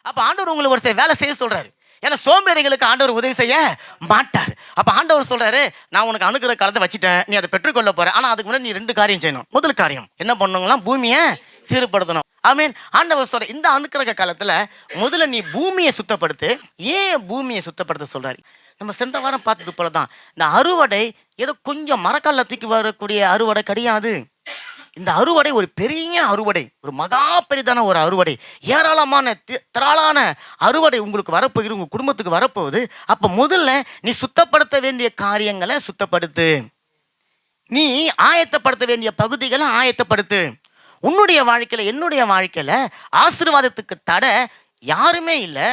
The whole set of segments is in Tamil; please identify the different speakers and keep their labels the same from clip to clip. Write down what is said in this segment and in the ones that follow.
Speaker 1: அப்ப ஆண்டவர் உங்களுக்கு ஒரு வேலை செய்ய சொல்றாரு. ஏன்னா சோம்பேறிகளுக்கு ஆண்டவர் உதவி செய்ய மாட்டார். அப்ப ஆண்டவர் சொல்றாரு, நான் உனக்கு அனுக்கிற காலத்தை வச்சுட்டேன், நீ அதை பெற்றுக்கொள்ள போற. ஆனா அதுக்கு முன்னாடி நீ 2 காரியம் செய்யணும். முதல் காரியம் என்ன பண்ணுங்களாம்? பூமியை சீர்படுத்தணும். ஆமீன். ஆண்டவர் சொல்ற இந்த அனுக்கிரக காலத்துல முதல்ல நீ பூமியை சுத்தப்படுத்து. ஏன் பூமியை சுத்தப்படுத்த சொல்றாரு? நம்ம சென்ற வாரம் பார்த்தது போலதான், இந்த அறுவடை ஏதோ கொஞ்சம் மரக்கால தூக்கி வரக்கூடிய அறுவடை கிடையாது. இந்த அறுவடை ஒரு பெரிய அறுவடை, ஒரு மகா பெரிதான ஒரு அறுவடை, ஏராளமான திரளான அறுவடை உங்களுக்கு வரப்போகுது, உங்க குடும்பத்துக்கு வரப்போகுது. அப்ப முதல்ல நீ சுத்தப்படுத்த வேண்டிய காரியங்களை சுத்தப்படுத்து. நீ ஆயத்தப்படுத்த வேண்டிய பகுதிகளை ஆயத்தப்படுத்து. உன்னுடைய வாழ்க்கையில, என்னுடைய வாழ்க்கையில ஆசீர்வாதத்துக்கு தடை யாருமே இல்லை,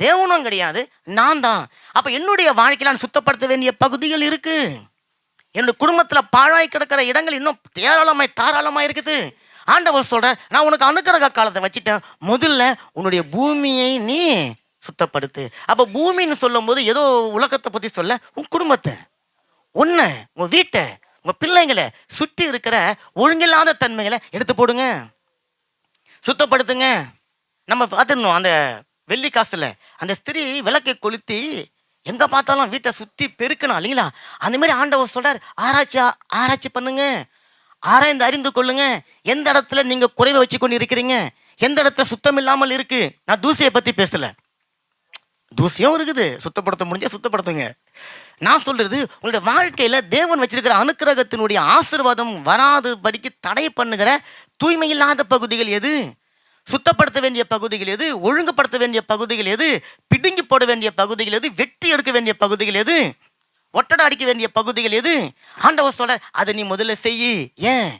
Speaker 1: தேவனும் கிடையாது, நான் தான். அப்ப என்னுடைய வாழ்க்கையில நான் சுத்தப்படுத்த வேண்டிய பகுதிகள் இருக்கு. என்னுடைய குடும்பத்துல பாழாய் கிடக்கிற இடங்கள் இன்னும் தாராளமா இருக்குது. ஆண்டவர் சொல்ற, நான் உனக்கு அனுக்கிரக காலத்தை வச்சுட்டேன், முதல்ல உன்னுடைய பூமியை நீ சுத்தப்படுத்து. அப்ப பூமின்னு சொல்லும் போது ஏதோ உலகத்தை பத்தி சொல்ல, உன் குடும்பத்தை, உன்னை, உங்க வீட்டை, உங்க பிள்ளைங்களை, சுற்றி இருக்கிற ஒழுங்கில்லாத தன்மைகளை எடுத்து போடுங்க, சுத்தப்படுத்துங்க. நம்ம பார்த்துடணும், அந்த வெள்ளி காசுல அந்த ஸ்திரீ விளக்கை கொளுத்தி எங்க பார்த்தாலும் வீட்டை சுத்தி பெருக்கணும் இல்லைங்களா? அந்த மாதிரி ஆண்டவர் சொல்றார், ஆராய்ச்சி பண்ணுங்க, ஆராய்ந்து அறிந்து கொள்ளுங்க. எந்த இடத்துல நீங்க குறைவை வச்சு கொண்டு இருக்கிறீங்க, எந்த இடத்துல சுத்தம் இல்லாமல் இருக்கு. நான் தூசியை பத்தி பேசல, தூசியும் இருக்குது, சுத்தப்படுத்த முடிஞ்சா சுத்தப்படுத்துங்க. நான் சொல்றது, உங்களுடைய வாழ்க்கையில தேவன் வச்சிருக்கிற அனுக்கிரகத்தினுடைய ஆசீர்வாதம் வராது படிக்கு தடை பண்ணுகிற தூய்மை இல்லாத பகுதிகள் எது, சுத்தப்படுத்த வேண்டிய பகுதிகள் எது, ஒழுங்குபடுத்த வேண்டிய பகுதிகள் எது, பிடுங்கி போட வேண்டிய பகுதிகள் எது, வெட்டி எடுக்க வேண்டிய பகுதிகள் எது, ஒட்டடை அடிக்க வேண்டிய பகுதிகள் எது, ஆண்டவர் சொல்ற அதை நீ முதல்ல செய். ஏன்?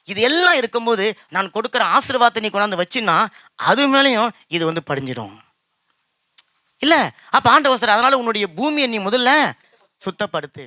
Speaker 1: இது எல்லாம் இருக்கும்போது நான் கொடுக்கிற ஆசீர்வாதத்தை நீ கொண்டாந்து வச்சின்னா அது மேலேயும் இது படிஞ்சிடும் இல்ல. அப்ப ஆண்டவர் சொல்ற, அதனால உன்னுடைய பூமியை நீ முதல்ல சுத்தப்படுத்து.